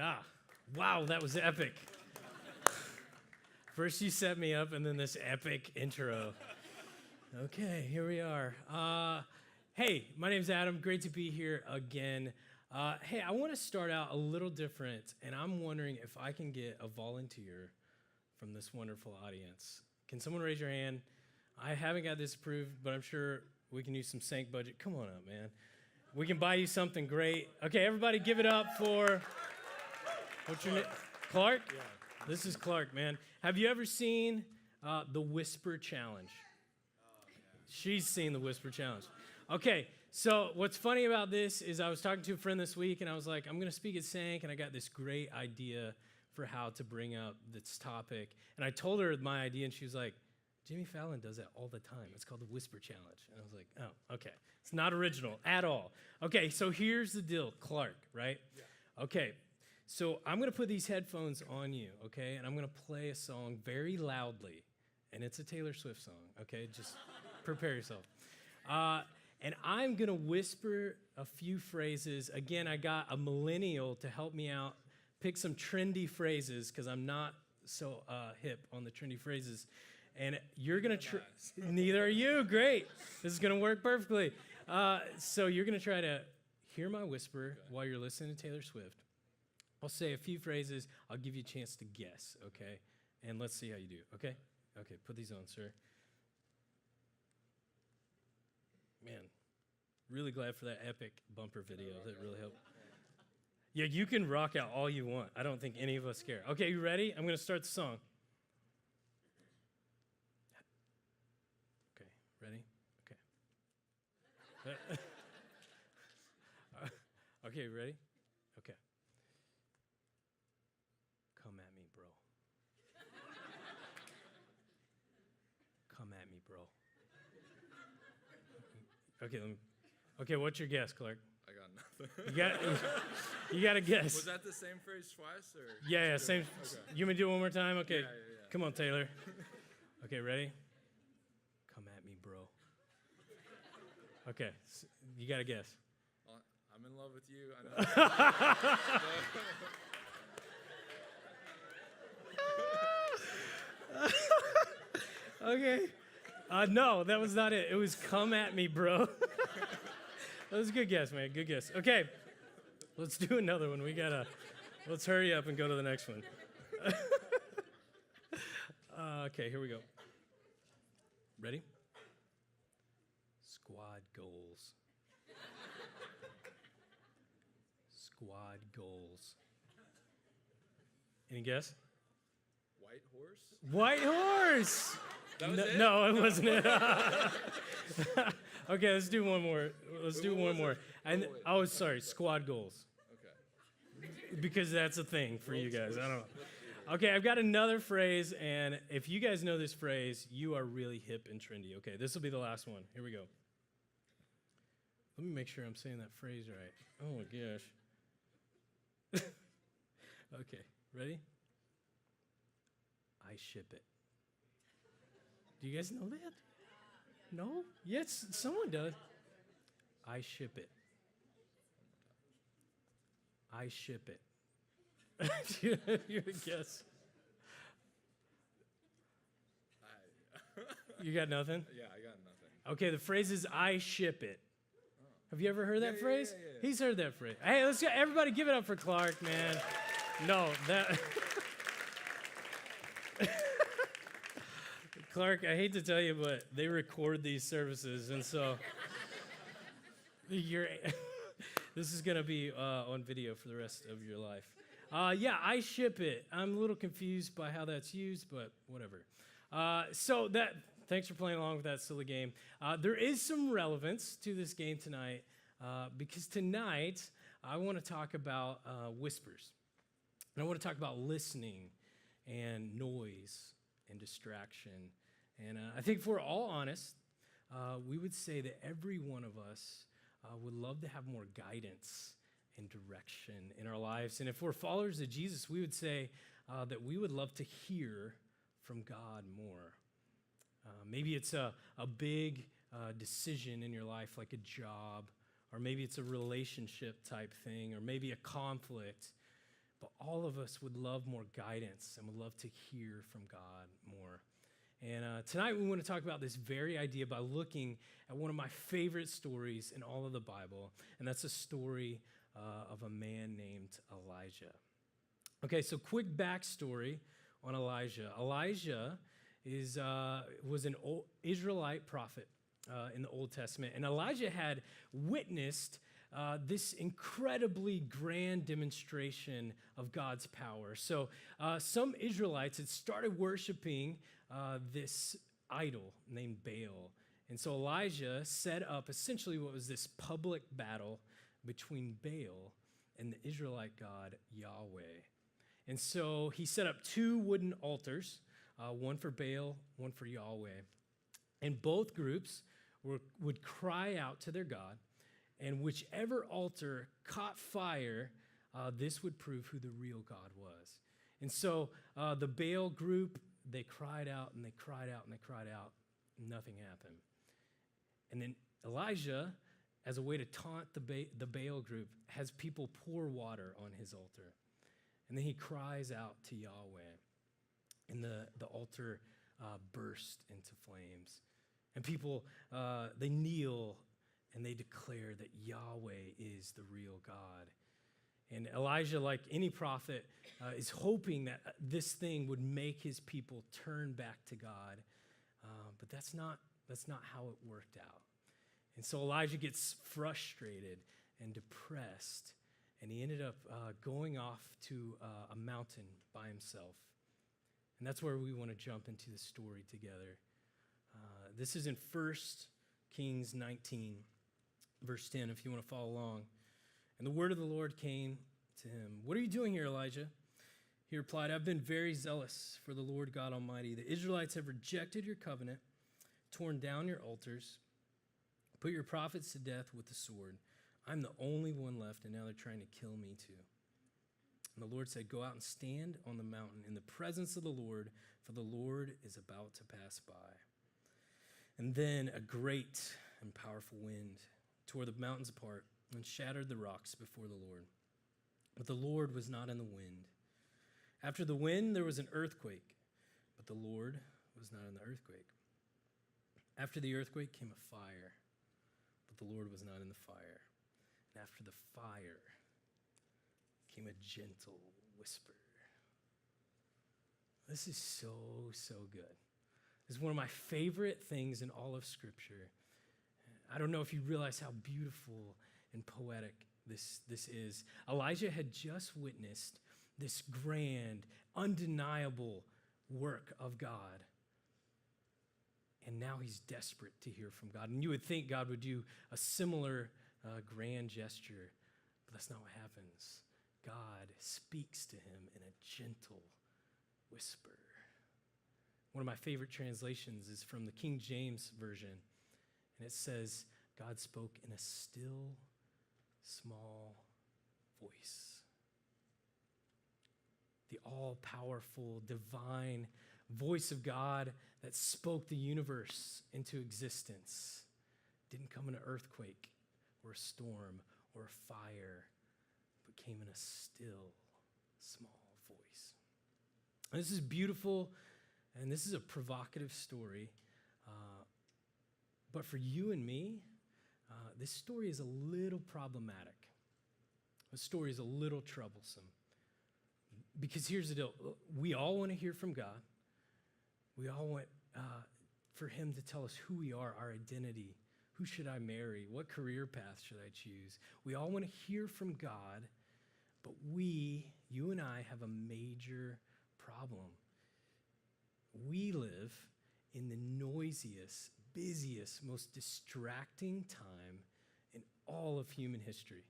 Yeah. Wow, that was epic. First you set me up and then this epic intro. Okay, here we are. Hey, my name's Adam. Great to be here again. Hey, I want to start out a little different, and I'm wondering if I can get a volunteer from this wonderful audience. Can someone raise your hand? I haven't got this approved, but I'm sure we can use some Sank budget. Come on up, man. We can buy you something great. Okay, everybody give it up for, what's your name? Clark? Yeah. This is Clark, man. Have you ever seen the Whisper Challenge? She's seen the Whisper Challenge. Okay, so what's funny about this is I was talking to a friend this week, and I was like, I'm going to speak at Sank, and I got this great idea for how to bring up this topic. And I told her my idea, and she was like, Jimmy Fallon does that all the time. It's called the Whisper Challenge. And I was like, oh, okay. It's not original at all. Okay, so here's the deal, Clark, right? Yeah. Okay, so I'm going to put these headphones on you, okay? And I'm going to play a song very loudly. And it's a Taylor Swift song, okay? Just prepare yourself. And I'm going to whisper a few phrases. Again, I got a millennial to help me out, pick some trendy phrases, because I'm not so hip on the trendy phrases. And you're going to neither are you. Great. This is going to work perfectly. So you're going to try to hear my whisper while you're listening to Taylor Swift. I'll say a few phrases. I'll give you a chance to guess, okay? And let's see how you do, okay? Okay, put these on, sir. Man, really glad for that epic bumper video. That really helped. Yeah, you can rock out all you want. I don't think any of us care. Okay, you ready? I'm going to start the song. Okay, ready? Okay. Okay, ready? Okay. Come at me, bro. Come at me, bro. Okay, what's your guess, Clark? I got nothing. You got to guess. Was that the same phrase twice? Or Yeah, same. Okay. You want me to do it one more time? Okay. Yeah. Come on, Taylor. Okay, ready? Come at me, bro. Okay, so you got to guess. I'm in love with you. I know. Okay. No, that was not it. It was come at me, bro. That was a good guess, man. Good guess. Okay, let's do another one. Let's hurry up and go to the next one. Okay, here we go. Ready? Squad goals. Squad goals. Any guess? White horse? White horse! That was it? No, it wasn't it. Okay, let's do one more. Let's do one more. And sorry, squad goals. Okay. Because that's a thing for you guys. I don't know. Okay, I've got another phrase, and if you guys know this phrase, you are really hip and trendy. Okay, this will be the last one. Here we go. Let me make sure I'm saying that phrase right. Oh my gosh. Okay, ready? I ship it. Do you guys know that? No? Yes, someone does. I ship it. I ship it. You're a guess. You got nothing? Yeah, I got nothing. Okay, the phrase is I ship it. Have you ever heard that phrase? Yeah. He's heard that phrase. Hey, let's go. Everybody give it up for Clark, man. No, that... Clark, I hate to tell you, but they record these services, and so this is going to be on video for the rest of your life. Yeah, I ship it. I'm a little confused by how that's used, but whatever. Thanks for playing along with that silly game. There is some relevance to this game tonight, because tonight I want to talk about whispers. And I want to talk about listening and noise and distraction. And I think if we're all honest, we would say that every one of us would love to have more guidance and direction in our lives. And if we're followers of Jesus, we would say that we would love to hear from God more. Maybe it's a big decision in your life, like a job, or maybe it's a relationship type thing, or maybe a conflict. but all of us would love more guidance and would love to hear from God more. And tonight we want to talk about this very idea by looking at one of my favorite stories in all of the Bible, and that's a story of a man named Elijah. Okay, so quick backstory on Elijah. Elijah was an Israelite prophet in the Old Testament, and Elijah had witnessed this incredibly grand demonstration of God's power. So some Israelites had started worshiping this idol named Baal. And so Elijah set up essentially what was this public battle between Baal and the Israelite God Yahweh. And so he set up two wooden altars, one for Baal, one for Yahweh. And both groups would cry out to their God, and whichever altar caught fire, this would prove who the real God was. And so the Baal group, they cried out and they cried out and they cried out. Nothing happened. And then Elijah, as a way to taunt the Baal group, has people pour water on his altar. And then he cries out to Yahweh. And the altar burst into flames. And people, they kneel and they declare that Yahweh is the real God. And Elijah, like any prophet, is hoping that this thing would make his people turn back to God. But that's not how it worked out. And so Elijah gets frustrated and depressed, and he ended up going off to a mountain by himself. And that's where we want to jump into the story together. This is in 1 Kings 19, verse 10, if you want to follow along. And the word of the Lord came to him. "What are you doing here, Elijah?" He replied, "I've been very zealous for the Lord God Almighty. The Israelites have rejected your covenant, torn down your altars, put your prophets to death with the sword. I'm the only one left, and now they're trying to kill me too." And the Lord said, "Go out and stand on the mountain in the presence of the Lord, for the Lord is about to pass by." And then a great and powerful wind tore the mountains apart and shattered the rocks before the Lord. But the Lord was not in the wind. After the wind, there was an earthquake, but the Lord was not in the earthquake. After the earthquake came a fire, but the Lord was not in the fire. And after the fire came a gentle whisper. This is so good. This is one of my favorite things in all of Scripture. I don't know if you realize how beautiful and poetic this is. Elijah had just witnessed this grand, undeniable work of God. And now he's desperate to hear from God. And you would think God would do a similar grand gesture, but that's not what happens. God speaks to him in a gentle whisper. One of my favorite translations is from the King James Version, and it says, "God spoke in a still, small voice." The all-powerful, divine voice of God that spoke the universe into existence didn't come in an earthquake or a storm or a fire, but came in a still, small voice. And this is beautiful, and this is a provocative story. But for you and me, this story is a little problematic. The story is a little troublesome. Because here's the deal. We all want to hear from God. We all want for him to tell us who we are, our identity. Who should I marry? What career path should I choose? We all want to hear from God, but you and I, have a major problem. We live in the noisiest, busiest, most distracting time in all of human history.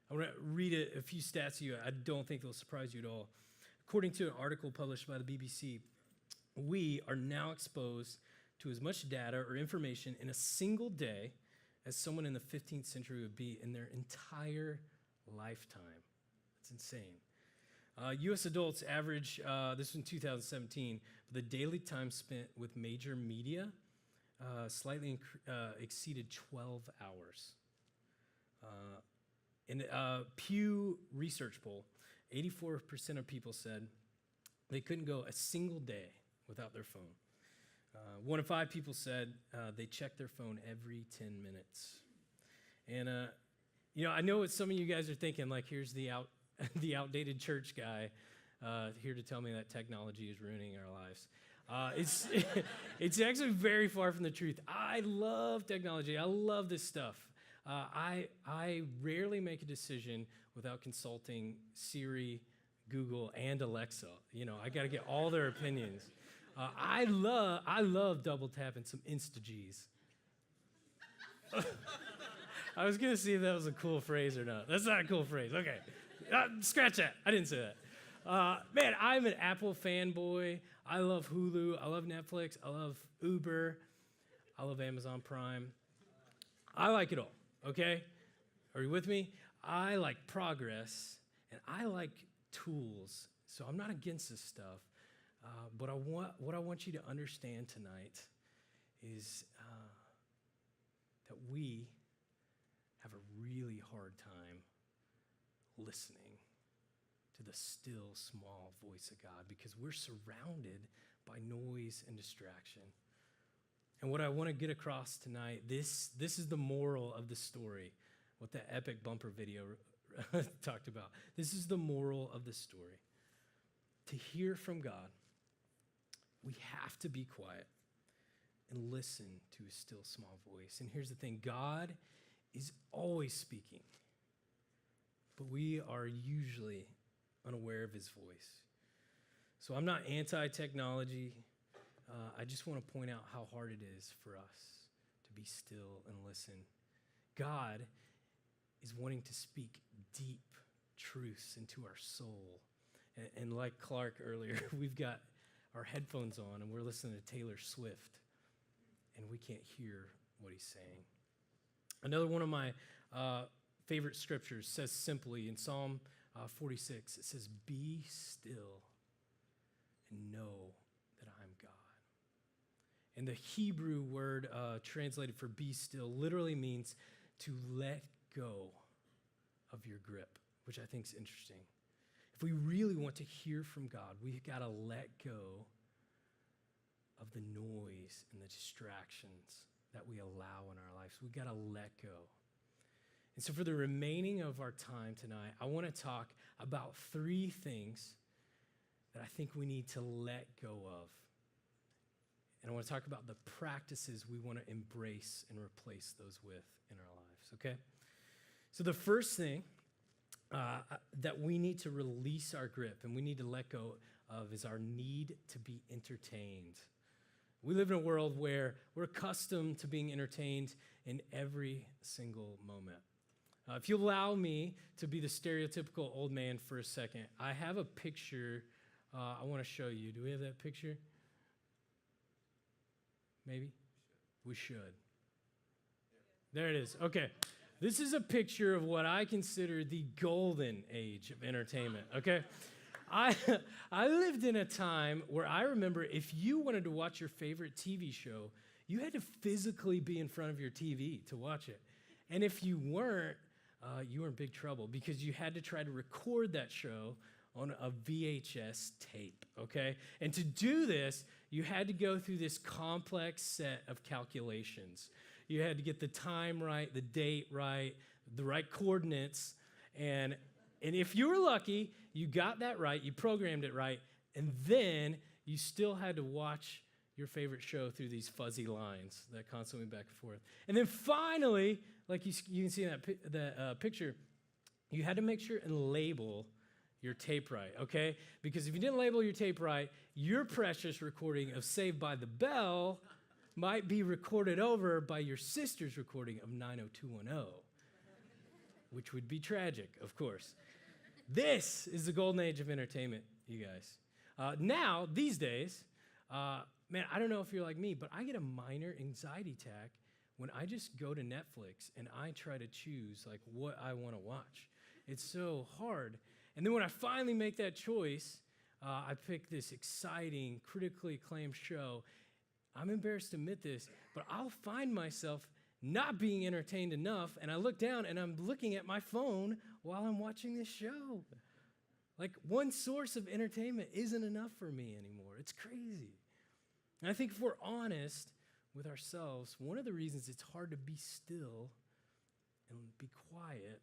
I want to read a few stats to you. I don't think they'll surprise you at all. According to an article published by the BBC, we are now exposed to as much data or information in a single day as someone in the 15th century would be in their entire lifetime. That's insane. U.S. adults average, this was in 2017, the daily time spent with major media slightly exceeded 12 hours. In a Pew Research poll, 84% of people said they couldn't go a single day without their phone. 1 in 5 people said they check their phone every 10 minutes. And, I know what some of you guys are thinking, like, here's the outdated church guy here to tell me that technology is ruining our lives. It's actually very far from the truth. I love technology. I love this stuff. I rarely make a decision without consulting Siri, Google, and Alexa. I got to get all their opinions. I love double tapping some Insta-Gs. I was going to see if that was a cool phrase or not. That's not a cool phrase. Okay. Scratch that. I didn't say that. Man, I'm an Apple fanboy. I love Hulu. I love Netflix. I love Uber. I love Amazon Prime. I like it all, okay? Are you with me? I like progress, and I like tools. So I'm not against this stuff. But what I want you to understand tonight is that we have a really hard time listening to the still small voice of God because we're surrounded by noise and distraction. And what I want to get across tonight, this is the moral of the story, what the epic bumper video talked about. This is the moral of the story. To hear from God, we have to be quiet and listen to his still small voice. And here's the thing, God is always speaking, but we are usually unaware of his voice. So I'm not anti-technology. I just want to point out how hard it is for us to be still and listen. God is wanting to speak deep truths into our soul. And like Clark earlier, we've got our headphones on and we're listening to Taylor Swift, and we can't hear what he's saying. Another one of my favorite scriptures says simply in Psalm 46, it says, "Be still and know that I am God." And the Hebrew word translated for be still literally means to let go of your grip, which I think is interesting. If we really want to hear from God, we've got to let go of the noise and the distractions that we allow in our lives. We've got to let go. And so for the remaining of our time tonight, I want to talk about 3 things that I think we need to let go of. And I want to talk about the practices we want to embrace and replace those with in our lives, okay? So the first thing that we need to release our grip and we need to let go of is our need to be entertained. We live in a world where we're accustomed to being entertained in every single moment. If you allow me to be the stereotypical old man for a second, I have a picture I want to show you. Do we have that picture? Maybe? We should. There it is. Okay. This is a picture of what I consider the golden age of entertainment, okay? I lived in a time where I remember if you wanted to watch your favorite TV show, you had to physically be in front of your TV to watch it. And if you weren't, you were in big trouble because you had to try to record that show on a VHS tape, okay? And to do this, you had to go through this complex set of calculations. You had to get the time right, the date right, the right coordinates, and if you were lucky, you got that right, you programmed it right, and then you still had to watch your favorite show through these fuzzy lines that constantly went back and forth. And then finally, like you can see in that picture, you had to make sure and label your tape right, okay? Because if you didn't label your tape right, your precious recording of Saved by the Bell might be recorded over by your sister's recording of 90210, which would be tragic, of course. This is the golden age of entertainment, you guys. Now, these days, man, I don't know if you're like me, but I get a minor anxiety attack when I just go to Netflix and I try to choose like what I want to watch. It's so hard. And then when I finally make that choice, I pick this exciting, critically acclaimed show. I'm embarrassed to admit this, but I'll find myself not being entertained enough, and I look down and I'm looking at my phone while I'm watching this show. Like one source of entertainment isn't enough for me anymore. It's crazy. And I think if we're honest with ourselves, one of the reasons it's hard to be still and be quiet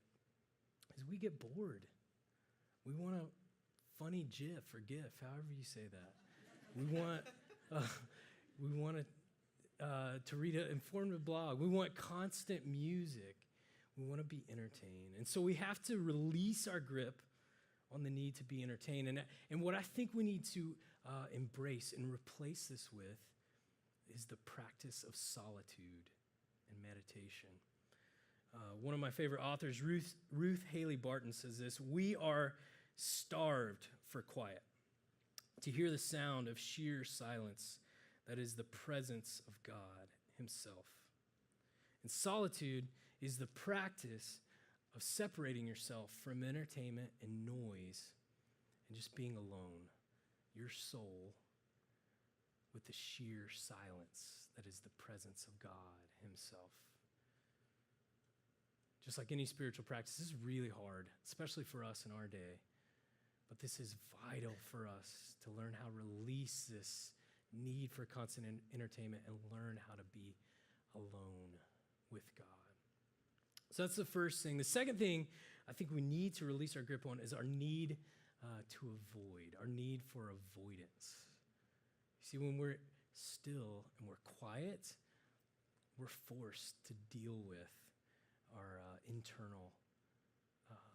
is we get bored. We want a funny GIF or GIF, however you say that. We want to read an informative blog. We want constant music. We want to be entertained. And so we have to release our grip on the need to be entertained. And what I think we need to embrace and replace this with is the practice of solitude and meditation. One of my favorite authors, Ruth Haley Barton, says this: "We are starved for quiet, to hear the sound of sheer silence that is the presence of God himself. And solitude is the practice of separating yourself from entertainment and noise and just being alone, your soul, with the sheer silence that is the presence of God himself." Just like any spiritual practice, this is really hard, especially for us in our day. But this is vital for us to learn how to release this need for constant entertainment and learn how to be alone with God. So that's the first thing. The second thing I think we need to release our grip on is our need to avoid, our need for avoidance. See, when we're still and we're quiet, we're forced to deal with our internal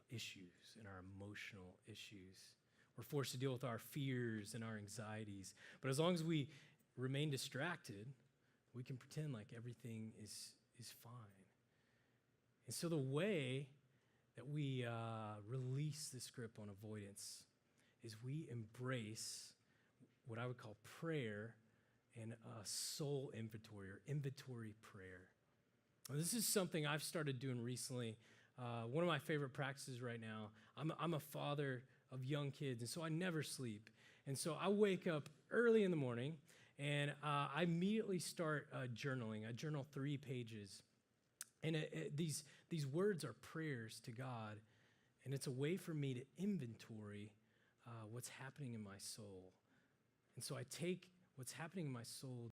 issues and our emotional issues. We're forced to deal with our fears and our anxieties. But as long as we remain distracted, we can pretend like everything is fine. And so the way that we release this grip on avoidance is we embrace what I would call prayer and soul inventory or inventory prayer. Now, this is something I've started doing recently. One of my favorite practices right now, I'm a father of young kids, and so I never sleep. And so I wake up early in the morning, and I immediately start journaling. I journal 3 pages. And these words are prayers to God, and it's a way for me to inventory what's happening in my soul. And so I take what's happening in my soul